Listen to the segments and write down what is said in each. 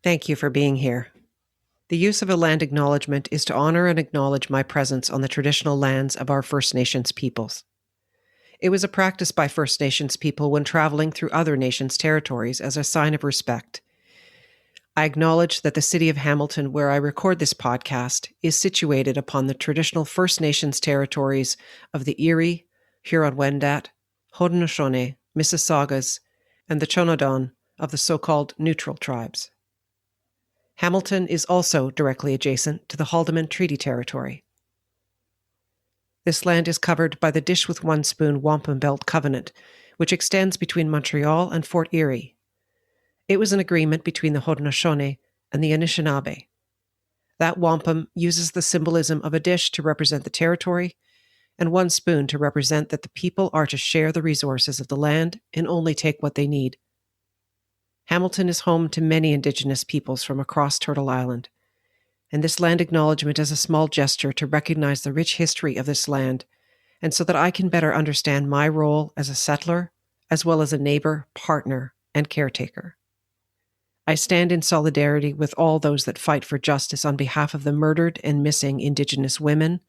Thank you for being here. The use of a land acknowledgement is to honor and acknowledge my presence on the traditional lands of our First Nations peoples. It was a practice by First Nations people when traveling through other nations' territories as a sign of respect. I acknowledge that the city of Hamilton, where I record this podcast, is situated upon the traditional First Nations territories of the Erie, Huron-Wendat, Haudenosaunee, Mississaugas, and the Chonodon of the so-called Neutral Tribes. Hamilton is also directly adjacent to the Haldimand Treaty Territory. This land is covered by the Dish with One Spoon Wampum Belt Covenant, which extends between Montreal and Fort Erie. It was an agreement between the Haudenosaunee and the Anishinaabe. That wampum uses the symbolism of a dish to represent the territory, and one spoon to represent that the people are to share the resources of the land and only take what they need. Hamilton is home to many Indigenous peoples from across Turtle Island, and this land acknowledgement is a small gesture to recognize the rich history of this land, and so that I can better understand my role as a settler, as well as a neighbor, partner, and caretaker. I stand in solidarity with all those that fight for justice on behalf of the murdered and missing Indigenous women,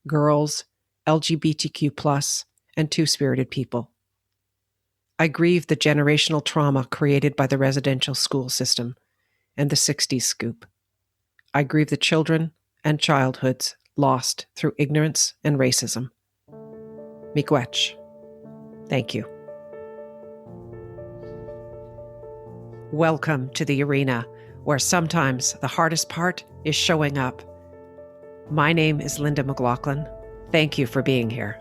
girls, LGBTQ+, and two-spirited people. I grieve the generational trauma created by the residential school system and the 60s scoop. I grieve the children and childhoods lost through ignorance and racism. Miigwech. Thank you. Welcome to the arena, where sometimes the hardest part is showing up. My name is Linda McLaughlin. Thank you for being here.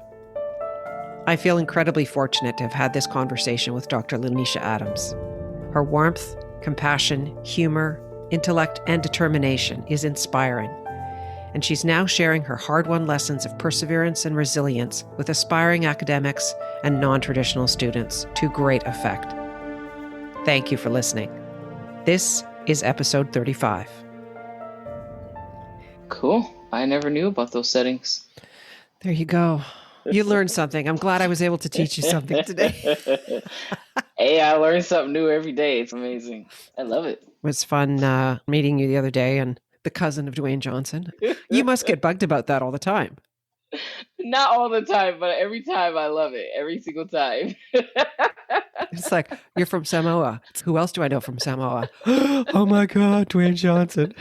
I feel incredibly fortunate to have had this conversation with Dr. LaNysha Adams. Her warmth, compassion, humor, intellect, and determination is inspiring, and she's now sharing her hard-won lessons of perseverance and resilience with aspiring academics and non-traditional students to great effect. Thank you for listening. This is episode 35. Cool. I never knew about those settings. There you go. You learned something. I'm glad I was able to teach you something today. Hey, I learn something new every day. It's amazing. I love it. It was fun meeting you the other day, and the cousin of Dwayne Johnson. You must get bugged about that all the time. Not all the time, but every time I love it. Every single time. It's like, you're from Samoa. Who else do I know from Samoa? Oh my God, Dwayne Johnson.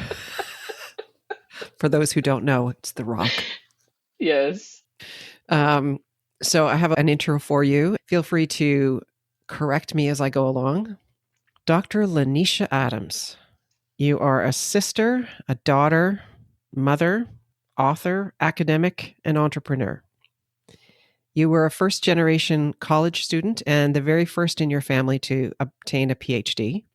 For those who don't know, it's The Rock. Yes. So I have an intro for you. Feel free to correct me as I go along. Dr. LaNysha Adams, you are a sister, a daughter, mother, author, academic, and entrepreneur. You were a first-generation college student and the very first in your family to obtain a PhD.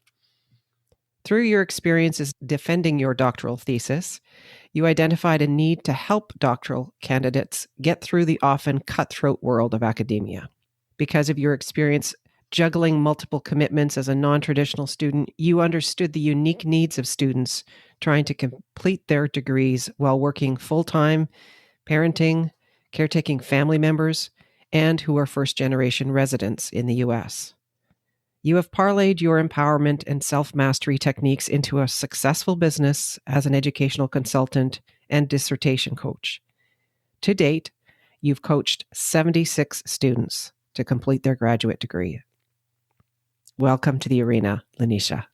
Through your experiences defending your doctoral thesis, you identified a need to help doctoral candidates get through the often cutthroat world of academia. Because of your experience juggling multiple commitments as a non-traditional student, you understood the unique needs of students trying to complete their degrees while working full-time, parenting, caretaking family members, and who are first-generation residents in the U.S. You have parlayed your empowerment and self-mastery techniques into a successful business as an educational consultant and dissertation coach. To date, you've coached 76 students to complete their graduate degree. Welcome to the arena, LaNysha.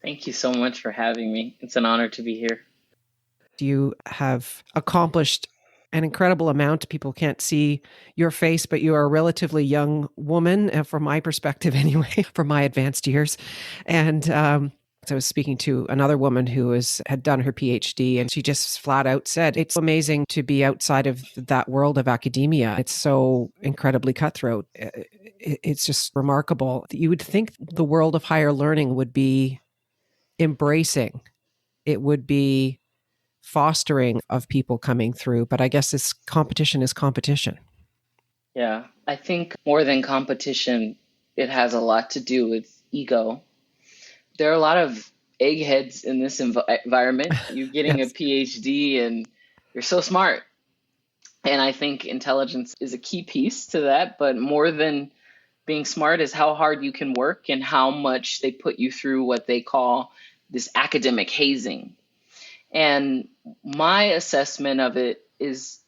Thank you so much for having me. It's an honor to be here. You have accomplished an incredible amount. People can't see your face, but you are a relatively young woman, from my perspective anyway, from my advanced years. And so I was speaking to another woman who had done her PhD, and she just flat out said, it's amazing to be outside of that world of academia. It's so incredibly cutthroat. It's just remarkable. You would think the world of higher learning would be embracing. It would be fostering of people coming through, but I guess this competition is competition. Yeah, I think more than competition, it has a lot to do with ego. There are a lot of eggheads in this environment. You're getting Yes. a PhD and you're so smart. And I think intelligence is a key piece to that, but more than being smart is how hard you can work and how much they put you through what they call this academic hazing. And my assessment of it is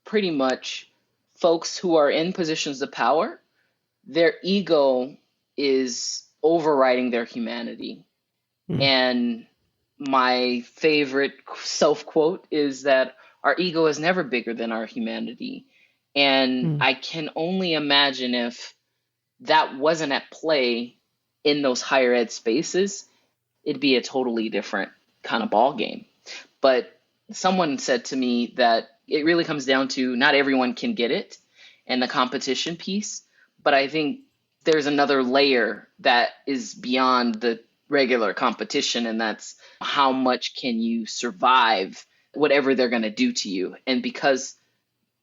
pretty much folks who are in positions of power, their ego is overriding their humanity. Mm. And my favorite self quote is that our ego is never bigger than our humanity. And Mm. I can only imagine if that wasn't at play in those higher ed spaces, it'd be a totally different kind of ball game. But someone said to me that it really comes down to not everyone can get it and the competition piece. But I think there's another layer that is beyond the regular competition, and that's how much can you survive whatever they're going to do to you. And because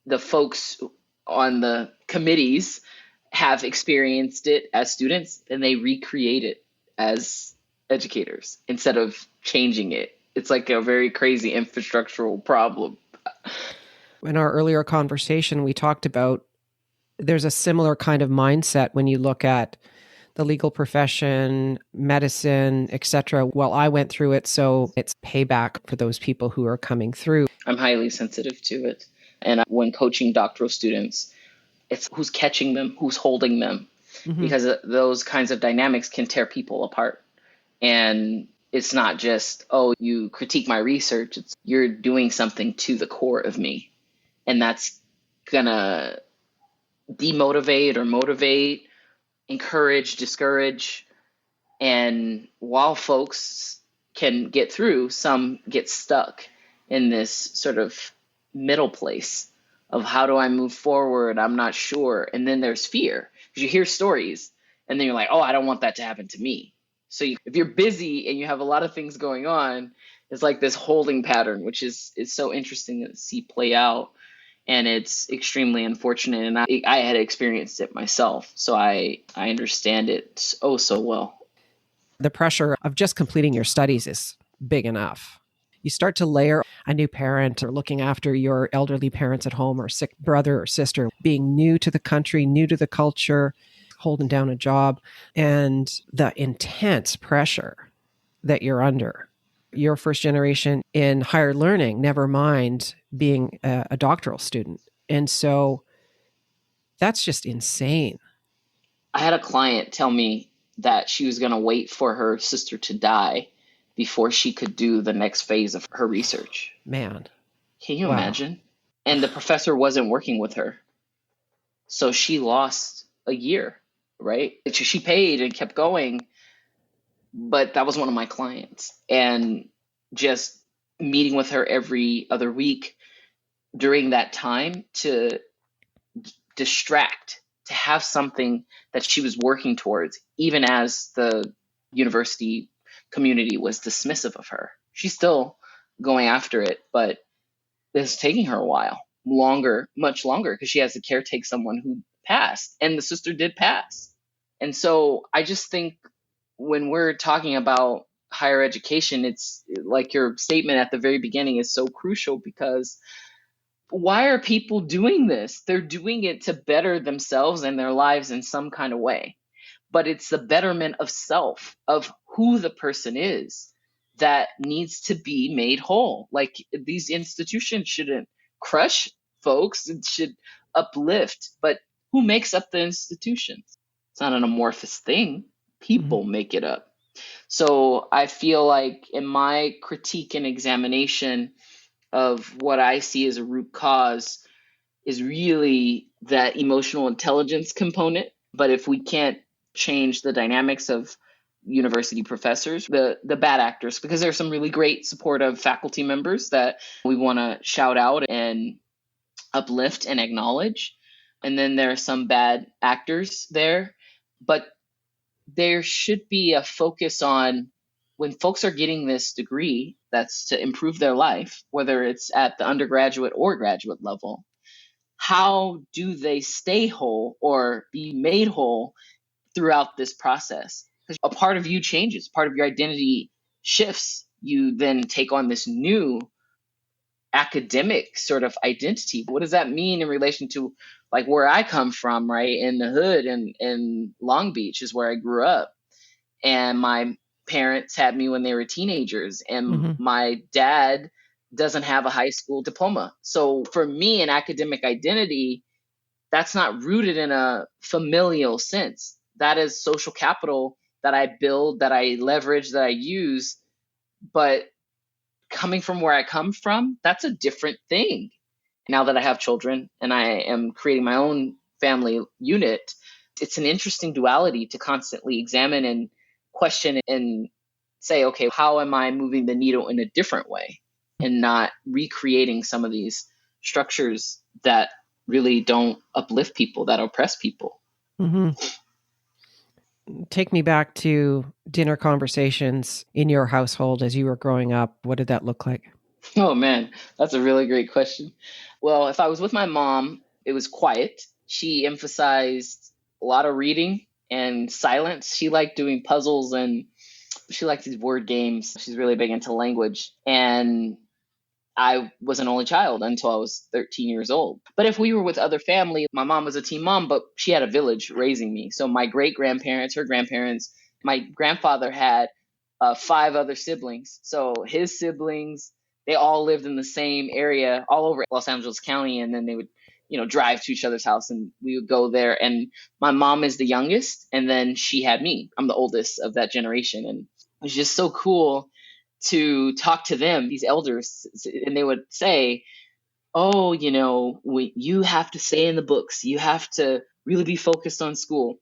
the folks on the committees have experienced it as students, and they recreate it as educators instead of changing it. It's like a very crazy infrastructural problem. In our earlier conversation, we talked about there's a similar kind of mindset when you look at the legal profession, medicine, etc. Well, I went through it, so it's payback for those people who are coming through. I'm highly sensitive to it. And when coaching doctoral students, it's who's catching them, who's holding them, because those kinds of dynamics can tear people apart. And it's not just, oh, you critique my research. It's you're doing something to the core of me. And that's going to demotivate or motivate, encourage, discourage. And while folks can get through, some get stuck in this sort of middle place of how do I move forward? I'm not sure. And then there's fear because you hear stories and then you're like, oh, I don't want that to happen to me. So if you're busy and you have a lot of things going on, it's like this holding pattern, which is so interesting to see play out. And it's extremely unfortunate. And I had experienced it myself. So I understand it oh so well. The pressure of just completing your studies is big enough. You start to layer a new parent or looking after your elderly parents at home or sick brother or sister, being new to the country, new to the culture, holding down a job, and the intense pressure that you're under. You're first generation in higher learning, never mind being a doctoral student. And so that's just insane. I had a client tell me that she was going to wait for her sister to die before she could do the next phase of her research. Man. Can you Wow. imagine? And the professor wasn't working with her. So she lost a year, right? She paid and kept going, but that was one of my clients. And just meeting with her every other week during that time to distract, to have something that she was working towards, even as the university community was dismissive of her. She's still going after it, but it's taking her a while, much longer, because she has to caretake someone who passed, and the sister did pass. And so I just think when we're talking about higher education, it's like your statement at the very beginning is so crucial, because why are people doing this? They're doing it to better themselves and their lives in some kind of way. But it's the betterment of self, of who the person is, that needs to be made whole. Like, these institutions shouldn't crush folks, it should uplift. But who makes up the institutions? It's not an amorphous thing. People make it up. So I feel like in my critique and examination of what I see as a root cause is really that emotional intelligence component. But if we can't change the dynamics of university professors, the bad actors, because there's some really great supportive faculty members that we want to shout out and uplift and acknowledge. And then there are some bad actors there. But there should be a focus on, when folks are getting this degree that's to improve their life, whether it's at the undergraduate or graduate level, how do they stay whole or be made whole throughout this process? Because a part of you changes, part of your identity shifts. You then take on this new academic sort of identity. What does that mean in relation to like where I come from, right? In the hood and in Long Beach is where I grew up. And my parents had me when they were teenagers, and Mm-hmm. my dad doesn't have a high school diploma. So for me, an academic identity, that's not rooted in a familial sense. That is social capital that I build, that I leverage, that I use. But coming from where I come from, that's a different thing. Now that I have children and I am creating my own family unit, it's an interesting duality to constantly examine and question and say, okay, how am I moving the needle in a different way and not recreating some of these structures that really don't uplift people, that oppress people? Mm-hmm. Take me back to dinner conversations in your household as you were growing up. What did that look like? Oh man, that's a really great question. Well, if I was with my mom, it was quiet. She emphasized a lot of reading and silence. She liked doing puzzles and she liked these word games. She's really big into language. And I was an only child until I was 13 years old. But if we were with other family, my mom was a teen mom, but she had a village raising me. So my great grandparents, her grandparents, my grandfather had 5 other siblings. So his siblings, they all lived in the same area all over Los Angeles County. And then they would, drive to each other's house and we would go there. And my mom is the youngest. And then she had me. I'm the oldest of that generation. And it was just so cool to talk to them, these elders, and they would say, oh, you have to stay in the books. You have to really be focused on school.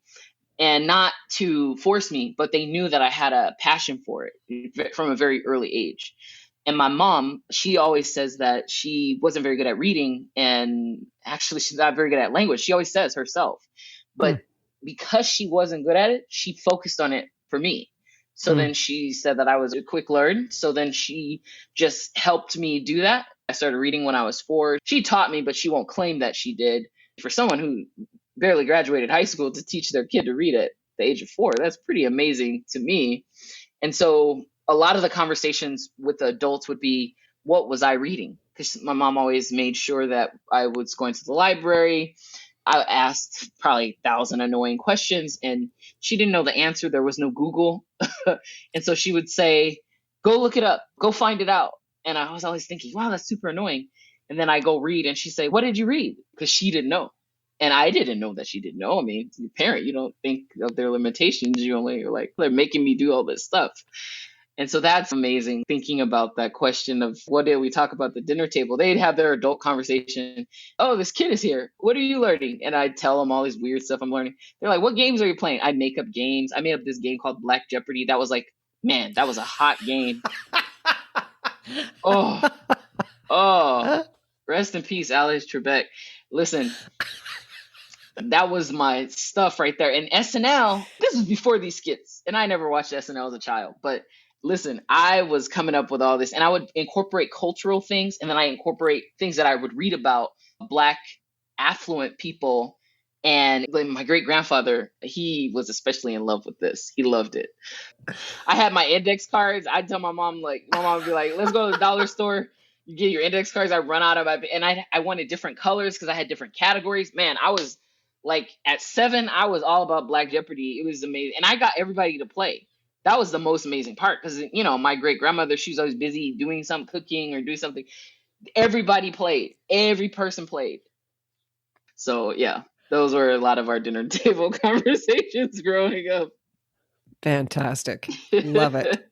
And not to force me, but they knew that I had a passion for it from a very early age. And my mom, she always says that she wasn't very good at reading, and actually she's not very good at language. She always says herself. But because she wasn't good at it, she focused on it for me. So then she said that I was a quick learn. So then she just helped me do that. I started reading when I was 4. She taught me, but she won't claim that she did. For someone who barely graduated high school to teach their kid to read at the age of 4, that's pretty amazing to me. And so a lot of the conversations with the adults would be, what was I reading? Because my mom always made sure that I was going to the library. I asked probably 1,000 annoying questions and she didn't know the answer. There was no Google. And so she would say, go look it up, go find it out. And I was always thinking, wow, that's super annoying. And then I go read and she'd say, what did you read? Because she didn't know. And I didn't know that she didn't know. I mean, your parent, you don't think of their limitations. You're like, they're making me do all this stuff. And so that's amazing, thinking about that question of what did we talk about at the dinner table? They'd have their adult conversation. Oh, this kid is here. What are you learning? And I'd tell them all these weird stuff I'm learning. They're like, what games are you playing? I'd make up games. I made up this game called Black Jeopardy. That was like, man, that was a hot game. Oh, rest in peace, Alex Trebek. Listen, that was my stuff right there. And SNL, this was before these skits. And I never watched SNL as a child, but listen, I was coming up with all this and I would incorporate cultural things. And then I incorporate things that I would read about Black affluent people. And my great grandfather, he was especially in love with this. He loved it. I had my index cards. I'd tell my mom, my mom would be like, let's go to the dollar store. You get your index cards. I run out of it. And I wanted different colors because I had different categories. Man, I was like at 7, I was all about Black Jeopardy. It was amazing. And I got everybody to play. That was the most amazing part because, my great grandmother, she was always busy doing some cooking or doing something. Everybody played. Every person played. So, yeah, those were a lot of our dinner table conversations growing up. Fantastic. Love it.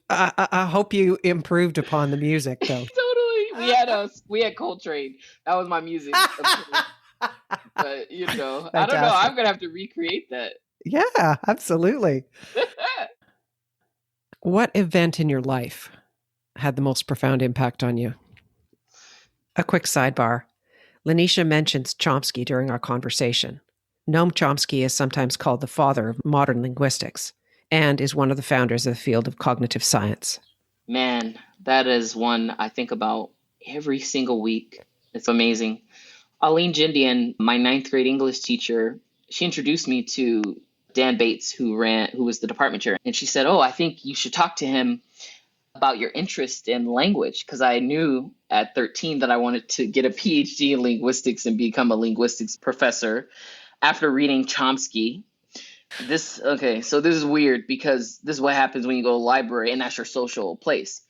I hope you improved upon the music, though. Totally. We had Coltrane. That was my music. But, I don't know. I'm going to have to recreate that. Yeah, absolutely. What event in your life had the most profound impact on you? A quick sidebar. LaNysha mentions Chomsky during our conversation. Noam Chomsky is sometimes called the father of modern linguistics and is one of the founders of the field of cognitive science. Man, that is one I think about every single week. It's amazing. Aline Jindian, my 9th grade English teacher, she introduced me to Dan Bates, who was the department chair. And she said, oh, I think you should talk to him about your interest in language, because I knew at 13 that I wanted to get a PhD in linguistics and become a linguistics professor after reading Chomsky. So this is weird because this is what happens when you go to the library and that's your social place.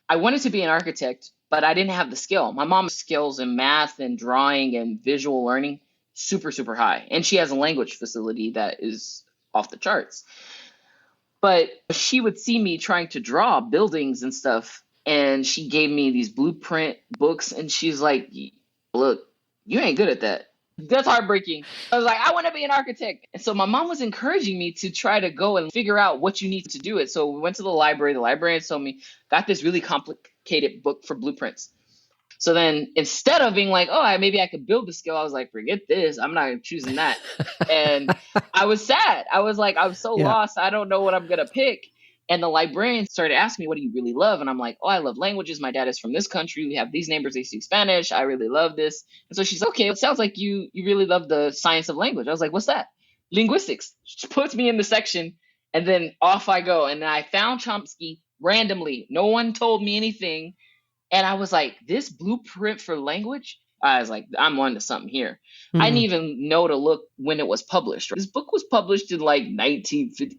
I wanted to be an architect, but I didn't have the skill. My mom's skills in math and drawing and visual learning, super, super high. And she has a language facility that is off the charts. But she would see me trying to draw buildings and stuff. And she gave me these blueprint books. And she's like, look, you ain't good at that. That's heartbreaking. I was like, I want to be an architect. And so my mom was encouraging me to try to go and figure out what you need to do it. So we went to the library. The librarian told me, got this really complicated book for blueprints. So then instead of being like, oh, maybe I could build the skill, I was like, forget this. I'm not choosing that. And I was sad. I was like, I'm so lost. I don't know what I'm going to pick. And the librarian started asking me, what do you really love? And I'm like, oh, I love languages. My dad is from this country. We have these neighbors. They speak Spanish. I really love this. And so she's okay. It sounds like you really love the science of language. I was like, what's that? Linguistics. She puts me in the section and then off I go. And then I found Chomsky randomly. No one told me anything. And I was like, this blueprint for language? I was like, I'm on to something here. I didn't even know to look when it was published. This book was published in like 1950.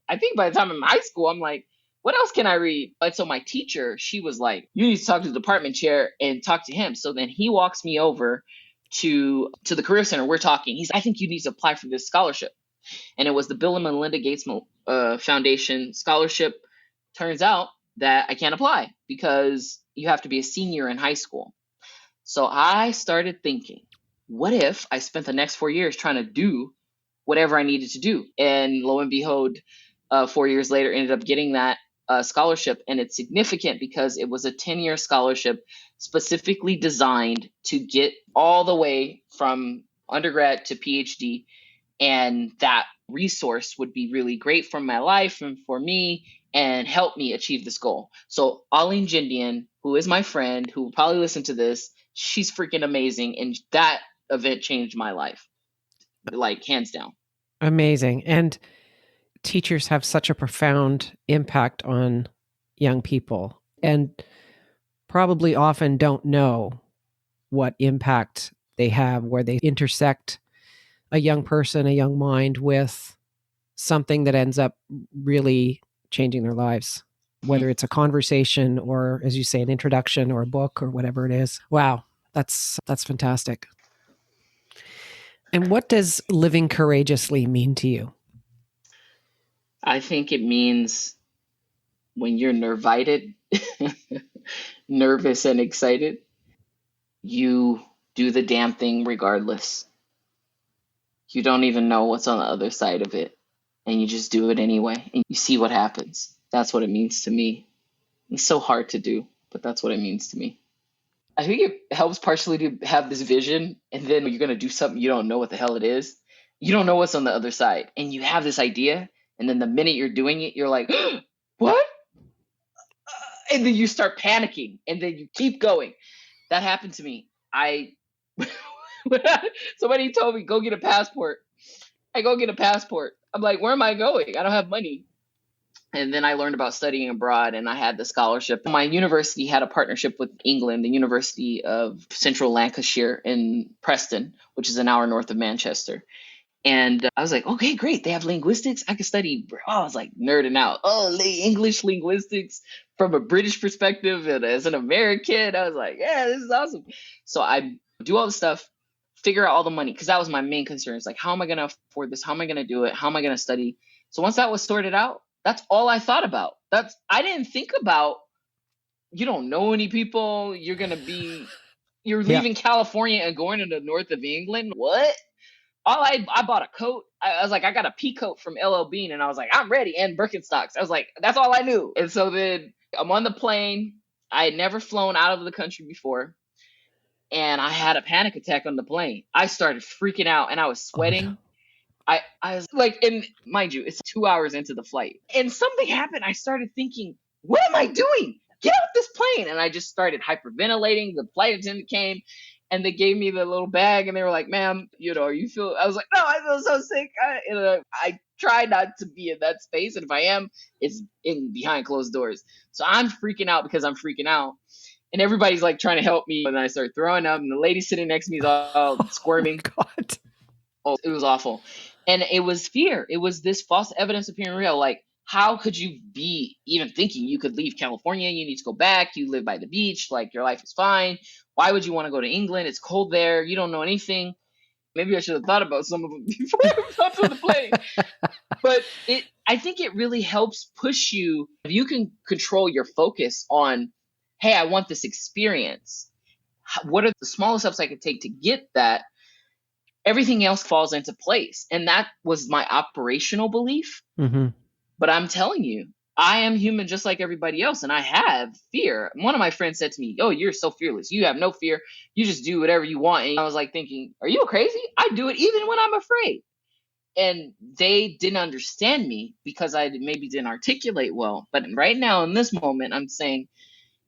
I think by the time I'm in high school, I'm like, what else can I read? But so my teacher, she was like, you need to talk to the department chair and talk to him. So then he walks me over to the Career Center. We're talking. He's, I think you need to apply for this scholarship. And it was the Bill and Melinda Gates Foundation scholarship. Turns out that I can't apply because you have to be a senior in high school. So I started thinking, what if I spent the next 4 years trying to do whatever I needed to do? And lo and behold, 4 years later, ended up getting that scholarship. And it's significant because it was a 10-year scholarship specifically designed to get all the way from undergrad to PhD. And that resource would be really great for my life and for me and help me achieve this goal. So Aline Jindian, who is my friend, who will probably listen to this, she's freaking amazing. And that event changed my life, like hands down. Amazing. And teachers have such a profound impact on young people and probably often don't know what impact they have, where they intersect a young person, a young mind with something that ends up really changing their lives, whether it's a conversation or, as you say, an introduction or a book or whatever it is. Wow, that's fantastic. And what does living courageously mean to you? I think it means when you're nervited, nervous and excited, you do the damn thing regardless. You don't even know what's on the other side of it. And you just do it anyway. And you see what happens. That's what it means to me. It's so hard to do, but that's what it means to me. I think it helps partially to have this vision, and then you're going to do something you don't know what the hell it is. You don't know what's on the other side. And you have this idea, and then the minute you're doing it, you're like, what? And then you start panicking, and then you keep going. That happened to me. Somebody told me, go get a passport. I go get a passport. I'm like, where am I going? I don't have money. And then I learned about studying abroad, and I had the scholarship. My university had a partnership with England, the University of Central Lancashire in Preston, which is an hour north of Manchester. And I was like, okay, great. They have linguistics. I could study. I was like nerding out. Oh, English linguistics from a British perspective. And as an American, I was like, yeah, this is awesome. So I do all the stuff, figure out all the money, because that was my main concern. It's like, how am I going to afford this? How am I going to do it? How am I going to study? So once that was sorted out, that's all I thought about. I didn't think about, you don't know any people. You're leaving California and going to the north of England. What? I bought a coat. I was like, I got a pea coat from LL Bean, and I was like, I'm ready. And Birkenstocks. I was like, that's all I knew. And so then I'm on the plane. I had never flown out of the country before, and I had a panic attack on the plane. I started freaking out, and I was sweating. Oh, no. I was like, and mind you, it's 2 hours into the flight, and something happened. I started thinking, what am I doing? Get off this plane. And I just started hyperventilating. The flight attendant came, and they gave me the little bag, and they were like, ma'am, you feel, I was like, no, I feel so sick. I try not to be in that space. And if I am, it's in behind closed doors. So I'm freaking out because I'm freaking out. And everybody's like trying to help me. And I start throwing up, and the lady sitting next to me is all squirming. God. Oh, it was awful. And it was fear. It was this false evidence appearing real. Like, how could you be even thinking you could leave California? You need to go back. You live by the beach. Like, your life is fine. Why would you want to go to England? It's cold there. You don't know anything. Maybe I should have thought about some of them before I got on the plane. But I think it really helps push you. If you can control your focus on, hey, I want this experience. What are the smallest steps I could take to get that? Everything else falls into place. And that was my operational belief. Mm-hmm. But I'm telling you, I am human just like everybody else. And I have fear. One of my friends said to me, "Oh, you're so fearless. You have no fear. You just do whatever you want." And I was like thinking, are you crazy? I do it even when I'm afraid. And they didn't understand me because I maybe didn't articulate well. But right now in this moment, I'm saying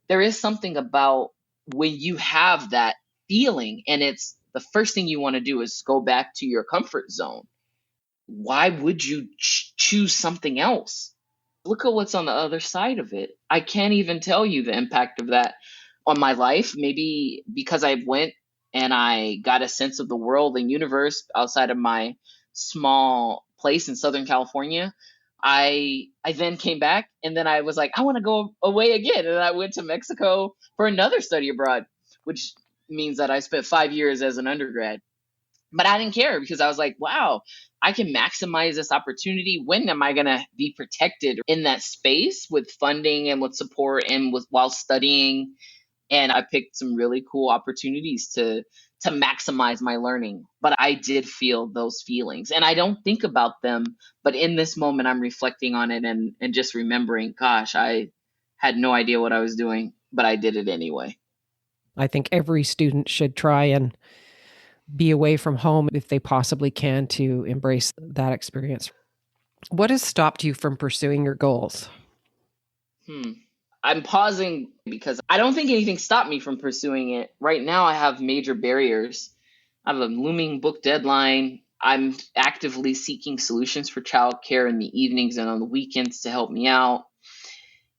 there is something about when you have that feeling and it's the first thing you want to do is go back to your comfort zone. Why would you choose something else? Look at what's on the other side of it. I can't even tell you the impact of that on my life. Maybe because I went and I got a sense of the world and universe outside of my small place in Southern California. I then came back and then I was like, I want to go away again. And I went to Mexico for another study abroad, which means that I spent 5 years as an undergrad. But I didn't care because I was like, wow, I can maximize this opportunity. When am I going to be protected in that space with funding and with support and with while studying? And I picked some really cool opportunities to maximize my learning. But I did feel those feelings and I don't think about them. But in this moment, I'm reflecting on it and just remembering, gosh, I had no idea what I was doing, but I did it anyway. I think every student should try and be away from home if they possibly can to embrace that experience. What has stopped you from pursuing your goals? I'm pausing because I don't think anything stopped me from pursuing it. Right now, I have major barriers. I have a looming book deadline. I'm actively seeking solutions for childcare in the evenings and on the weekends to help me out.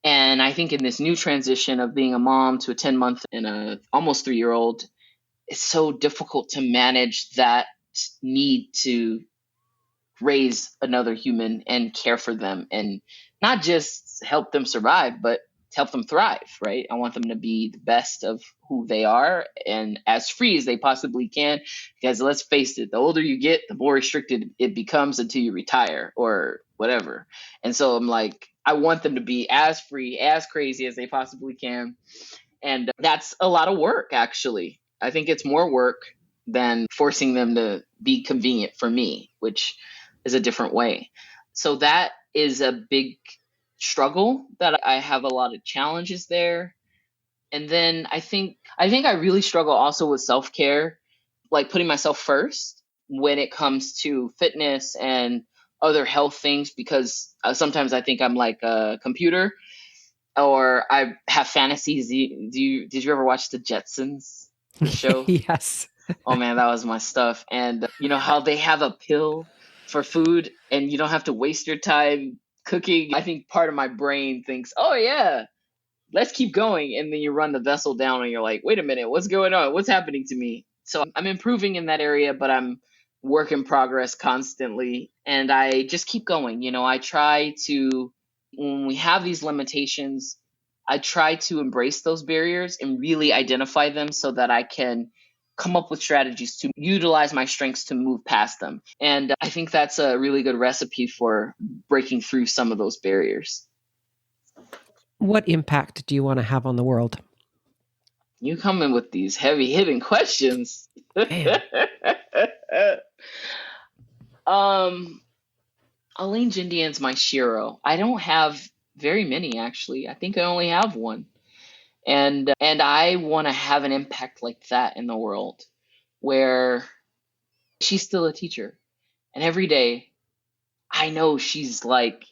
And I think in this new transition of being a mom to a 10-month and a almost 3-year-old, it's so difficult to manage that need to raise another human and care for them and not just help them survive, but help them thrive, right? I want them to be the best of who they are and as free as they possibly can. Because let's face it, the older you get, the more restricted it becomes until you retire or whatever. And so I'm like, I want them to be as free, as crazy as they possibly can. And that's a lot of work, actually. I think it's more work than forcing them to be convenient for me, which is a different way. So that is a big struggle that I have a lot of challenges there. And then I think I really struggle also with self-care, like putting myself first when it comes to fitness and other health things, because sometimes I think I'm like a computer or I have fantasies. Did you ever watch the Jetsons, the show? Yes. Oh man, that was my stuff. And you know how they have a pill for food and you don't have to waste your time cooking. I think part of my brain thinks, oh yeah, let's keep going. And then you run the vessel down and you're like, wait a minute, what's going on? What's happening to me? So I'm improving in that area, but I'm work in progress constantly. And I just keep going. You know, I try to, when we have these limitations, I try to embrace those barriers and really identify them so that I can come up with strategies to utilize my strengths to move past them. And I think that's a really good recipe for breaking through some of those barriers. What impact do you want to have on the world? You come in with these heavy hitting questions. Elaine Jindian's my Shiro. I don't have very many, actually. I think I only have one. And I want to have an impact like that in the world where she's still a teacher. And every day I know she's like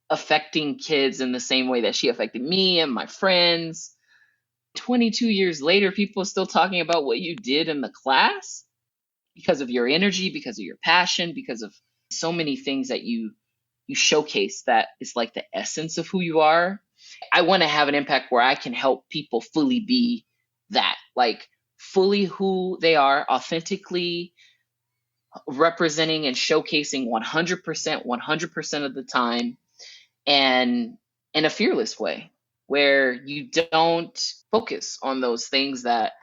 affecting kids in the same way that she affected me and my friends. 22 years later, people are still talking about what you did in the class because of your energy, because of your passion, because of so many things that you showcase that is like the essence of who you are. I want to have an impact where I can help people fully be that, like fully who they are, authentically representing and showcasing 100% of the time, and in a fearless way where you don't focus on those things that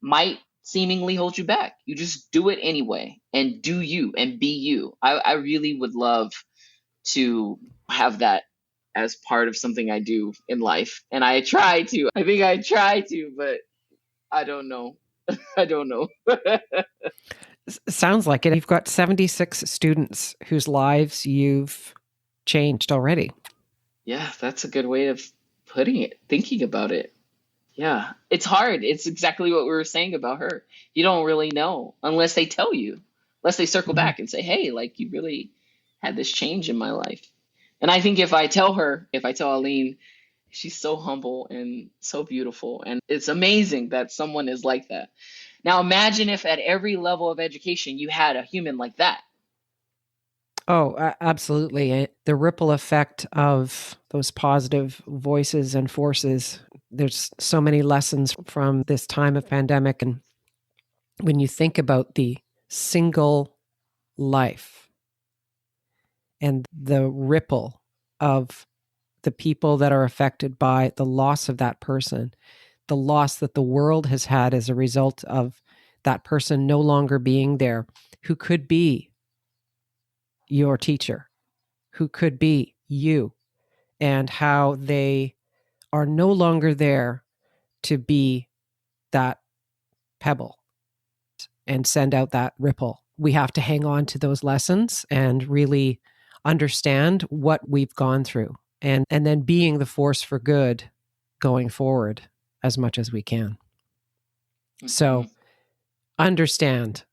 might seemingly hold you back. You just do it anyway and do you and be you. I really would love to have that as part of something I do in life. And I try to. I think I try to, but I don't know. I don't know. Sounds like it. You've got 76 students whose lives you've changed already. Yeah, that's a good way of putting it, thinking about it. Yeah, it's hard. It's exactly what we were saying about her. You don't really know unless they tell you, unless they circle back and say, hey, like you really had this change in my life. And I think if I tell her, if I tell Aline, she's so humble and so beautiful. And it's amazing that someone is like that. Now imagine if at every level of education you had a human like that. Oh, absolutely. The ripple effect of those positive voices and forces. There's so many lessons from this time of pandemic. And when you think about the single life and the ripple of the people that are affected by the loss of that person, the loss that the world has had as a result of that person no longer being there, who could be your teacher, who could be you, and how they are no longer there to be that pebble and send out that ripple. We have to hang on to those lessons and really understand what we've gone through, and then being the force for good going forward as much as we can. So understand,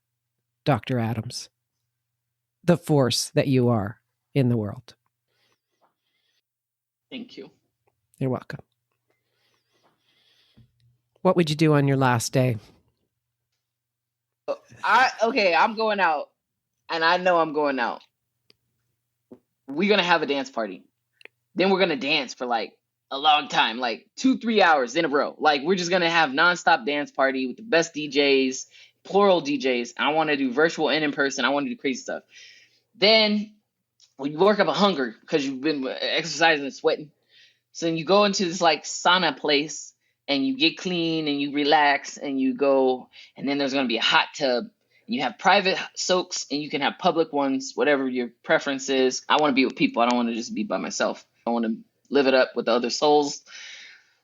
Dr. Adams, the force that you are in the world. Thank you. You're welcome. What would you do on your last day? I'm going out, and I know I'm going out. We're going to have a dance party. Then we're going to dance for like a long time, like 2-3 hours in a row. Like we're just going to have nonstop dance party with the best DJs, plural DJs. I want to do virtual and in person. I want to do crazy stuff. Then when you work up a hunger because you've been exercising and sweating, so then you go into this like sauna place and you get clean and you relax and you go, and then there's going to be a hot tub. You have private soaks and you can have public ones, whatever your preference is. I want to be with people. I don't want to just be by myself. I want to live it up with the other souls.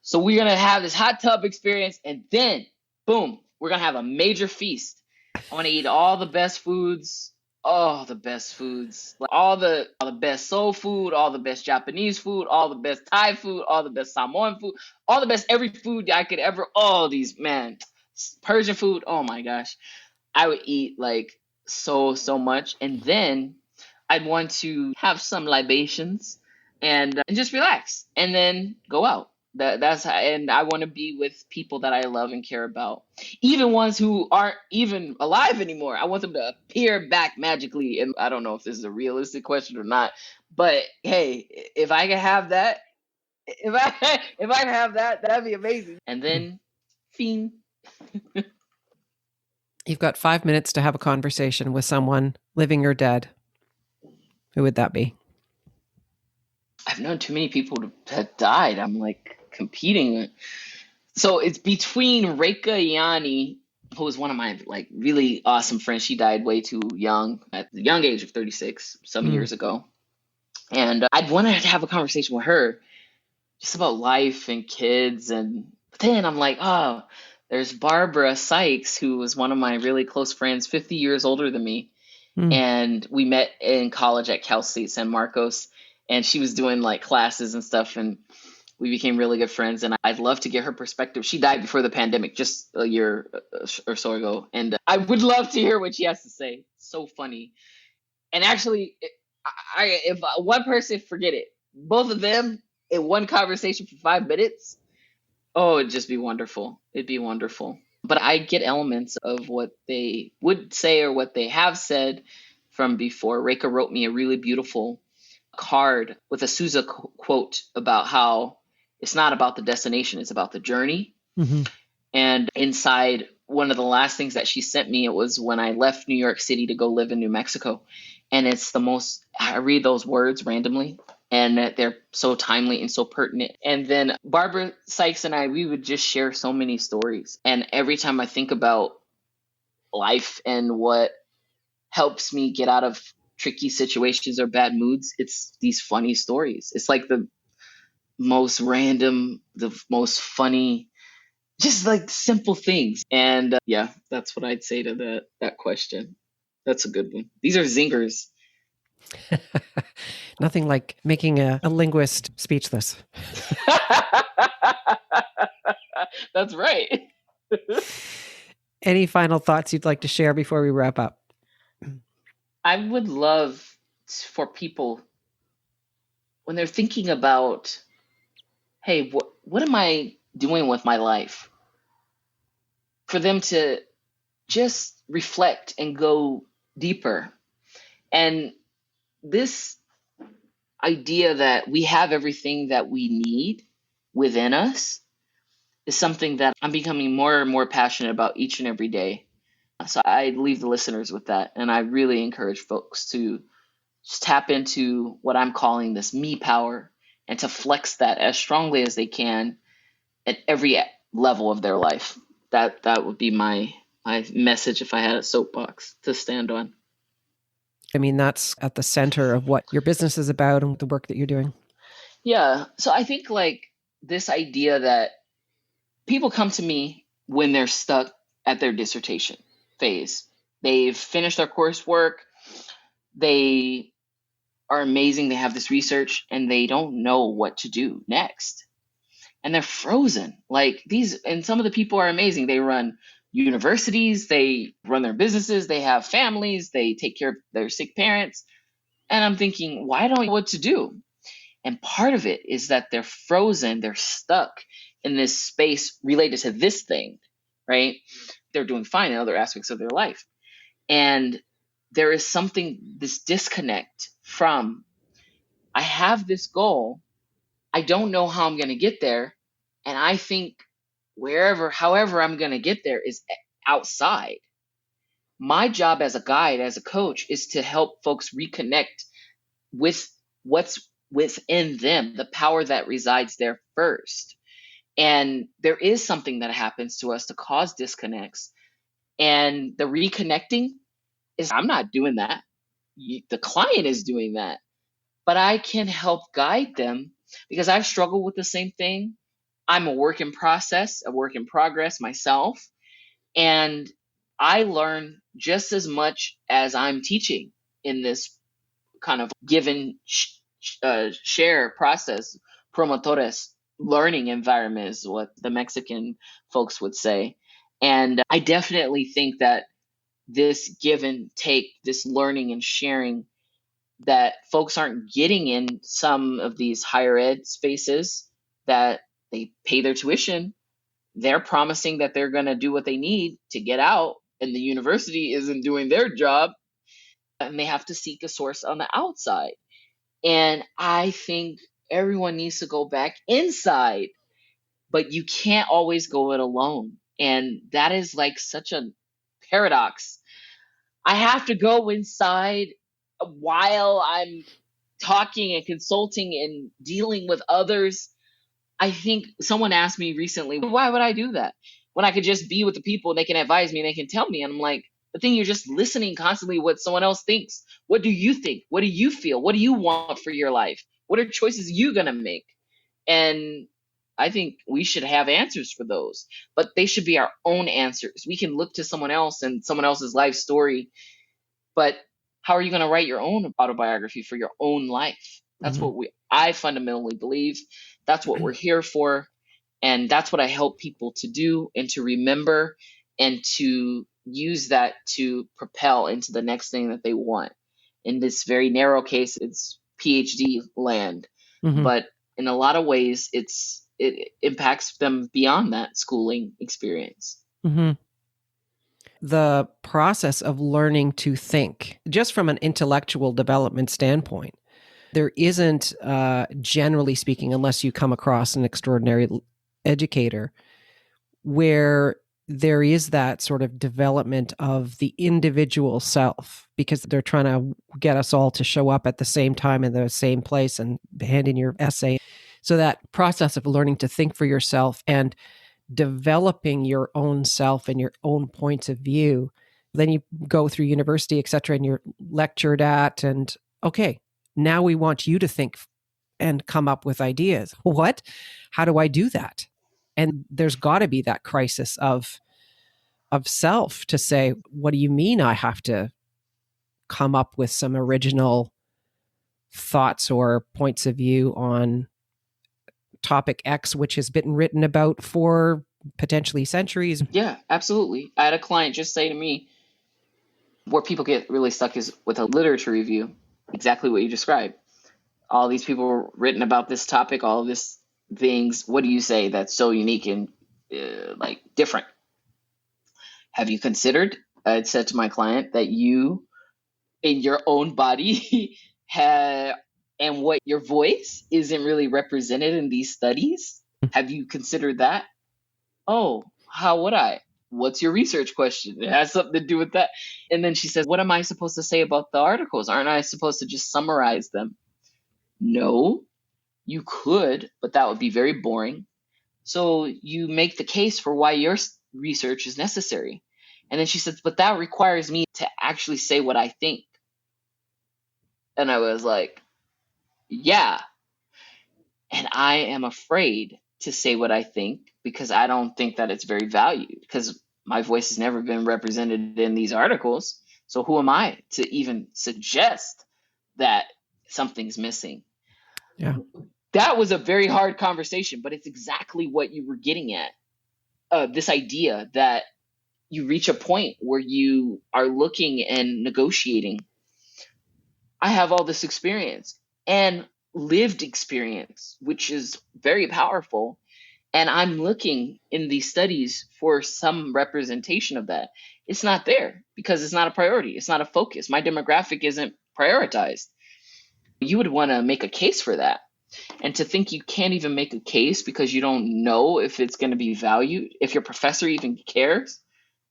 So we're going to have this hot tub experience, and then boom, we're going to have a major feast. I want to eat all the best foods. Oh, the best foods. Like all the best soul food, all the best Japanese food, all the best Thai food, all the best Samoan food, all the best every food I could ever. Oh, these, man. Persian food. Oh my gosh. I would eat like so much. And then I'd want to have some libations and just relax and then go out. That's how, and I want to be with people that I love and care about, even ones who aren't even alive anymore. I want them to appear back magically. And I don't know if this is a realistic question or not, but hey, if I can have that, if I can have that, that'd be amazing. And then, fiend. You've got 5 minutes to have a conversation with someone, living or dead. Who would that be? I've known too many people that died. I'm like competing. So it's between Reika Yanni, who was one of my like really awesome friends. She died way too young, at the young age of 36, some years ago. And I'd want to have a conversation with her just about life and kids. But then I'm like, oh, there's Barbara Sykes, who was one of my really close friends, 50 years older than me. And we met in college at Cal State San Marcos, and she was doing like classes and stuff, and we became really good friends. And I'd love to get her perspective. She died before the pandemic, just a year or so ago, and I would love to hear what she has to say. So funny. And actually, if one person, forget it, both of them in one conversation for 5 minutes, oh, it'd just be wonderful. It'd be wonderful. But I get elements of what they would say or what they have said from before. Reika wrote me a really beautiful card with a Sousa quote about how it's not about the destination, it's about the journey. And inside one of the last things that she sent me, it was when I left New York City to go live in New Mexico. And it's the most, I read those words randomly and they're so timely and so pertinent. And then Barbara Sykes and I, we would just share so many stories. And every time I think about life and what helps me get out of tricky situations or bad moods, it's these funny stories. It's like the most random, the most funny, just like simple things. And yeah, that's what I'd say to that question. That's a good one. These are zingers. Nothing like making a linguist speechless. That's right. Any final thoughts you'd like to share before we wrap up? I would love for people, when they're thinking about, hey, what am I doing with my life? For them to just reflect and go deeper. And this idea that we have everything that we need within us is something that I'm becoming more and more passionate about each and every day. So I leave the listeners with that. And I really encourage folks to just tap into what I'm calling this me power and to flex that as strongly as they can at every level of their life. That would be my message if I had a soapbox to stand on. I mean, that's at the center of what your business is about and the work that you're doing. Yeah. So I think like this idea that people come to me when they're stuck at their dissertation phase. They've finished their coursework. They are amazing. They have this research and they don't know what to do next. And they're frozen. Like these, and some of the people are amazing. They run universities, they run their businesses, they have families, they take care of their sick parents. And I'm thinking, why don't I know what to do? And part of it is that they're frozen, they're stuck in this space related to this thing, right? They're doing fine in other aspects of their life. And there is this disconnect from, I have this goal, I don't know how I'm going to get there. And I think however I'm going to get there is outside. My job as a guide, as a coach, is to help folks reconnect with what's within them, the power that resides there first. And there is something that happens to us to cause disconnects. And the reconnecting is, I'm not doing that. The client is doing that. But I can help guide them because I've struggled with the same thing. I'm a work in process, a work in progress myself. And I learn just as much as I'm teaching in this kind of given share process, promotores learning environment is what the Mexican folks would say. And I definitely think that this give and take, this learning and sharing that folks aren't getting in some of these higher ed spaces, that they pay their tuition, they're promising that they're going to do what they need to get out, and the university isn't doing their job, and they have to seek a source on the outside. And I think everyone needs to go back inside, but you can't always go it alone. And that is like such a paradox. I have to go inside while I'm talking and consulting and dealing with others. I think someone asked me recently, why would I do that when I could just be with the people and they can advise me and they can tell me? And I'm like, the thing, you're just listening constantly what someone else thinks. What do you think? What do you feel? What do you want for your life? What are choices you going to make? And I think we should have answers for those, but they should be our own answers. We can look to someone else and someone else's life story, but how are you going to write your own autobiography for your own life? That's what I fundamentally believe. That's what we're here for. And that's what I help people to do and to remember and to use that to propel into the next thing that they want. In this very narrow case, it's PhD land. But in a lot of ways, it impacts them beyond that schooling experience. The process of learning to think, just from an intellectual development standpoint, there isn't, generally speaking, unless you come across an extraordinary educator, where there is that sort of development of the individual self, because they're trying to get us all to show up at the same time in the same place and hand in your essay. So that process of learning to think for yourself and developing your own self and your own points of view. Then you go through university, et cetera, and you're lectured at, and okay, now we want you to think and come up with ideas. What? How do I do that? And there's got to be that crisis of self to say, what do you mean I have to come up with some original thoughts or points of view on topic X, which has been written about for potentially centuries? Yeah, absolutely. I had a client just say to me, where people get really stuck is with a literature review, exactly what you described. All these people were written about this topic, all of this things. What do you say that's so unique and like different? Have you considered, I said to my client, that you in your own body have, and what your voice isn't really represented in these studies? Have you considered that? Oh, how would I? What's your research question? It has something to do with that. And then she says, what am I supposed to say about the articles? Aren't I supposed to just summarize them? No, you could, but that would be very boring. So you make the case for why your research is necessary. And then she says, but that requires me to actually say what I think. And I was like, yeah. And I am afraid to say what I think because I don't think that it's very valued, because my voice has never been represented in these articles. So who am I to even suggest that something's missing? Yeah. That was a very hard conversation, but it's exactly what you were getting at. This idea that you reach a point where you are looking and negotiating. I have all this experience and lived experience, which is very powerful. And I'm looking in these studies for some representation of that. It's not there because it's not a priority. It's not a focus. My demographic isn't prioritized. You would want to make a case for that. And to think you can't even make a case because you don't know if it's going to be valued, if your professor even cares,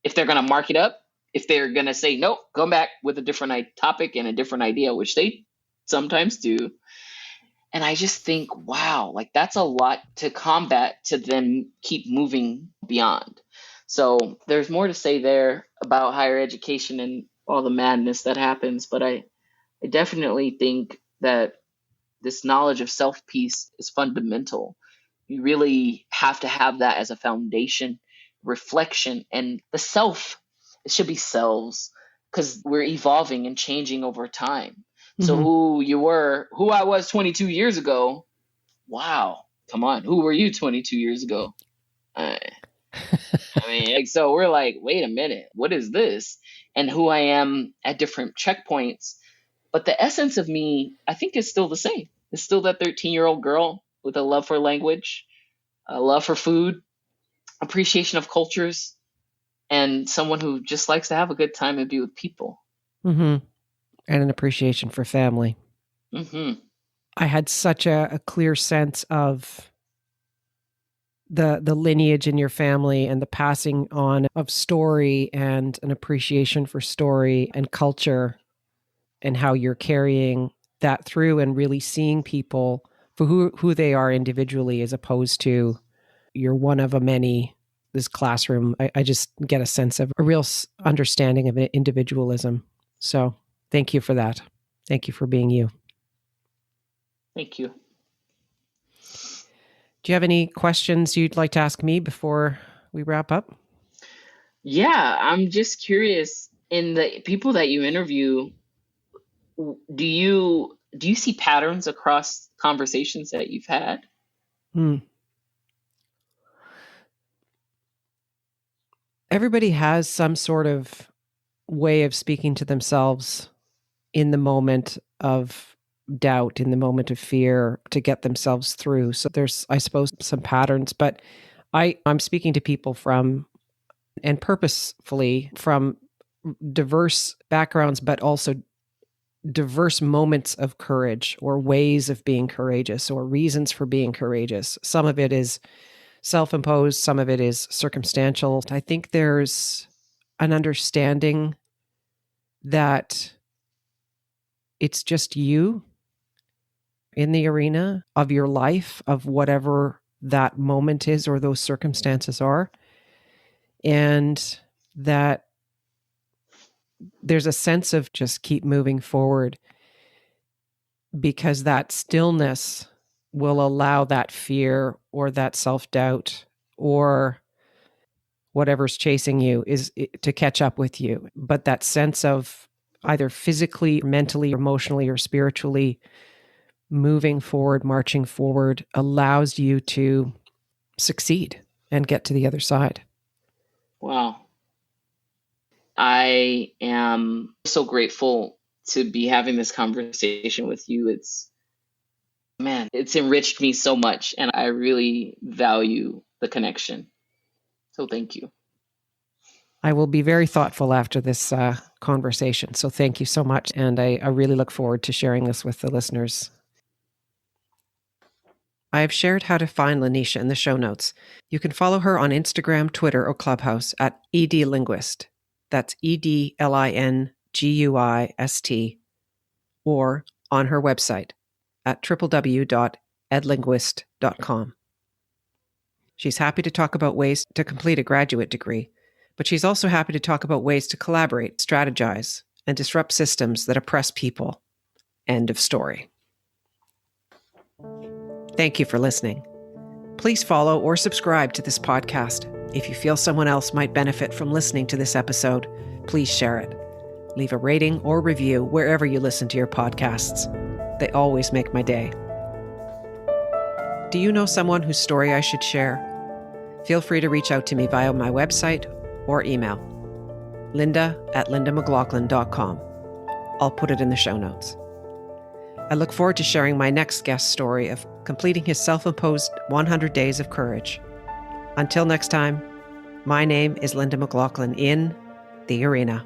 if they're going to mark it up, if they're going to say, nope, come back with a different topic and a different idea, which they sometimes do. And I just think, wow, like that's a lot to combat to then keep moving beyond. So there's more to say there about higher education and all the madness that happens. But I definitely think that this knowledge of self piece is fundamental. You really have to have that as a foundation, reflection, and the self. It should be selves because we're evolving and changing over time. So who I was 22 years ago, wow, come on, who were you 22 years ago? I mean, like, so we're like, wait a minute, what is this? And who I am at different checkpoints. But the essence of me, I think, is still the same. It's still that 13-year-old girl with a love for language, a love for food, appreciation of cultures, and someone who just likes to have a good time and be with people. And an appreciation for family. I had such a clear sense of the lineage in your family and the passing on of story and an appreciation for story and culture, and how you're carrying that through and really seeing people for who they are individually, as opposed to you're one of a many. This classroom, I just get a sense of a real understanding of individualism. So thank you for that. Thank you for being you. Thank you. Do you have any questions you'd like to ask me before we wrap up? Yeah, I'm just curious, in the people that you interview, do you see patterns across conversations that you've had? Everybody has some sort of way of speaking to themselves in the moment of doubt, in the moment of fear, to get themselves through. So there's, I suppose, some patterns, but I'm speaking to people from, and purposefully from, diverse backgrounds, but also diverse moments of courage or ways of being courageous or reasons for being courageous. Some of it is self-imposed, some of it is circumstantial. I think there's an understanding that it's just you in the arena of your life, of whatever that moment is or those circumstances are. And that there's a sense of just keep moving forward, because that stillness will allow that fear or that self-doubt or whatever's chasing you is to catch up with you. But that sense of either physically, mentally, emotionally, or spiritually moving forward, marching forward, allows you to succeed and get to the other side. Wow. I am so grateful to be having this conversation with you. It's enriched me so much, and I really value the connection. So thank you. I will be very thoughtful after this conversation. So thank you so much. And I really look forward to sharing this with the listeners. I have shared how to find LaNysha in the show notes. You can follow her on Instagram, Twitter, or Clubhouse at edlinguist. That's EDLINGUIST. Or on her website at www.edlinguist.com. She's happy to talk about ways to complete a graduate degree, but she's also happy to talk about ways to collaborate, strategize, and disrupt systems that oppress people. End of story. Thank you for listening. Please follow or subscribe to this podcast. If you feel someone else might benefit from listening to this episode, please share it. Leave a rating or review wherever you listen to your podcasts. They always make my day. Do you know someone whose story I should share? Feel free to reach out to me via my website or email, linda@lindamclaughlin.com. I'll put it in the show notes. I look forward to sharing my next guest story of completing his self-imposed 100 days of courage. Until next time, my name is Linda McLaughlin in The Arena.